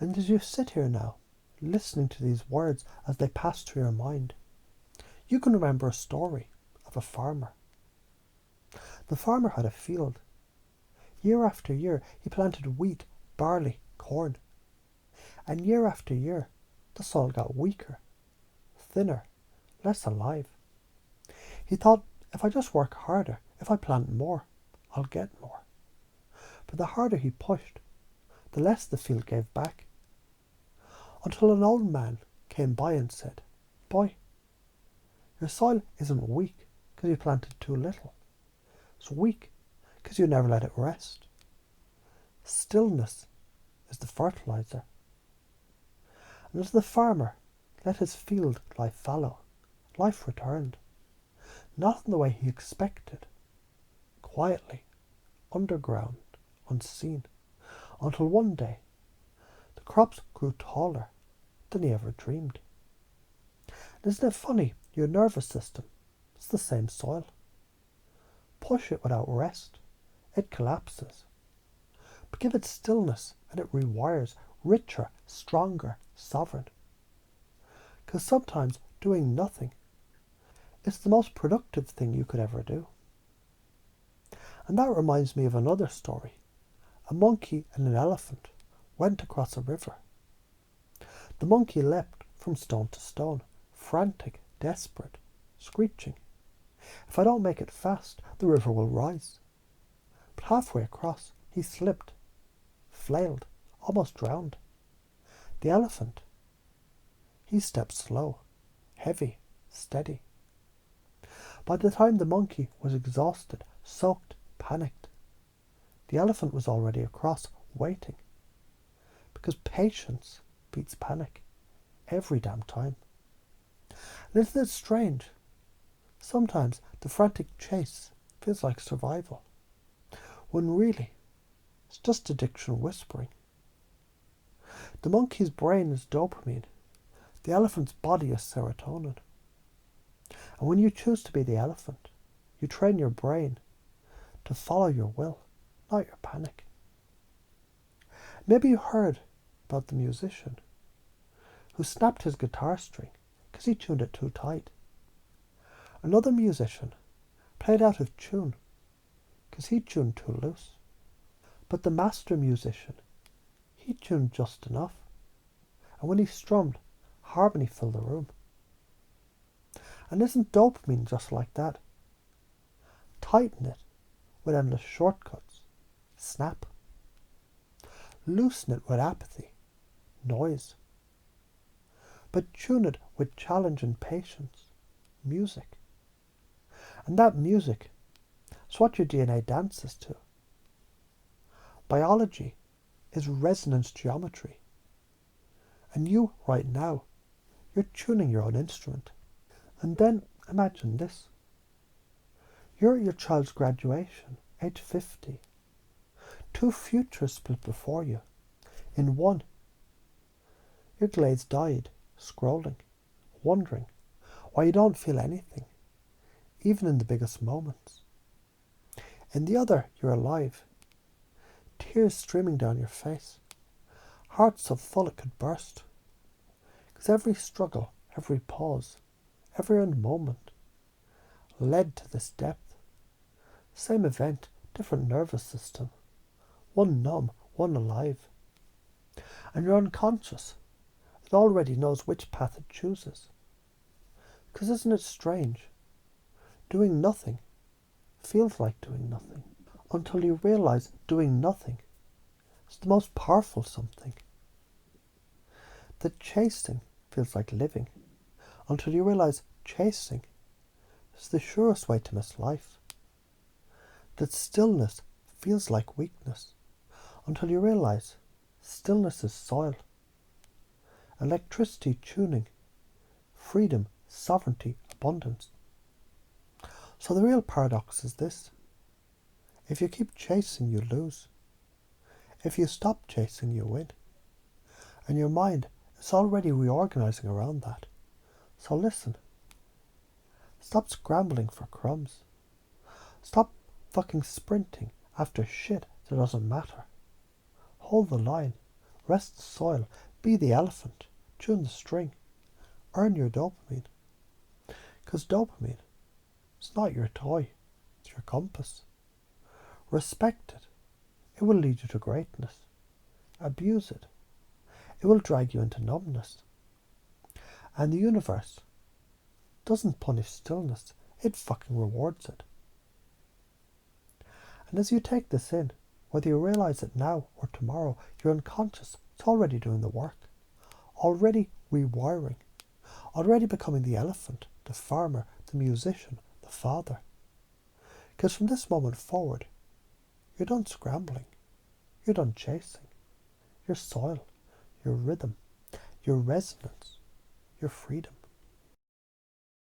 And as you sit here now, listening to these words as they pass through your mind, you can remember a story of a farmer. The farmer had a field. Year after year, he planted wheat, barley, corn. And year after year, the soil got weaker, thinner, less alive. He thought, if I just work harder, if I plant more, I'll get more. But the harder he pushed, the less the field gave back. Until an old man came by and said, "Boy, your soil isn't weak because you planted too little. It's weak because you never let it rest. Stillness is the fertilizer." And as the farmer let his field lie fallow, life returned. Not in the way he expected. Quietly, underground, unseen, until one day the crops grew taller than he ever dreamed. And isn't it funny, your nervous system is the same soil. Push it without rest, it collapses. But give it stillness and it rewires, richer, stronger, sovereign. Because sometimes doing nothing is the most productive thing you could ever do. And that reminds me of another story. A monkey and an elephant went across a river. The monkey leapt from stone to stone, frantic, desperate, screeching. If I don't make it fast, the river will rise. But halfway across, he slipped, flailed, almost drowned. The elephant, he stepped slow, heavy, steady. By the time the monkey was exhausted, soaked, panicked, the elephant was already across, waiting. Because patience beats panic every damn time. And isn't it strange? Sometimes the frantic chase feels like survival, when really it's just addiction whispering. The monkey's brain is dopamine. The elephant's body is serotonin. And when you choose to be the elephant, you train your brain to follow your will, not your panic. Maybe you heard about the musician who snapped his guitar string because he tuned it too tight. Another musician played out of tune because he tuned too loose. But the master musician, he tuned just enough. And when he strummed, harmony filled the room. And isn't dopamine just like that? Tighten it with endless shortcuts. Snap. Loosen it with apathy. Noise. But tune it with challenge and patience. Music. And that music is what your DNA dances to. Biology is resonance geometry. And you, right now, you're tuning your own instrument. And then imagine this. You're at your child's graduation, age 50. Two futures split before you. In one, your glazed eyed, scrolling, wondering why you don't feel anything, even in the biggest moments. In the other, you're alive, tears streaming down your face, heart so full it could burst. Because every struggle, every pause, every earned moment led to this depth. Same event, different nervous system. One numb, one alive. And your unconscious, it already knows which path it chooses. Because isn't it strange? Doing nothing feels like doing nothing. Until you realize doing nothing is the most powerful something. That chasing feels like living. Until you realize chasing is the surest way to miss life. That stillness feels like weakness. Until you realize stillness is soil. Electricity tuning. Freedom, sovereignty, abundance. So the real paradox is this. If you keep chasing, you lose. If you stop chasing, you win. And your mind is already reorganizing around that. So listen. Stop scrambling for crumbs. Stop fucking sprinting after shit that doesn't matter. Hold the line. Rest the soil. Be the elephant. Tune the string. Earn your dopamine. Because dopamine is not your toy. It's your compass. Respect it. It will lead you to greatness. Abuse it. It will drag you into numbness. And the universe doesn't punish stillness. It fucking rewards it. And as you take this in, whether you realize it now or tomorrow, your unconscious is already doing the work. Already rewiring. Already becoming the elephant, the farmer, the musician, the father. Because from this moment forward, you're done scrambling. You're done chasing. Your soil, your rhythm, your resonance, your freedom.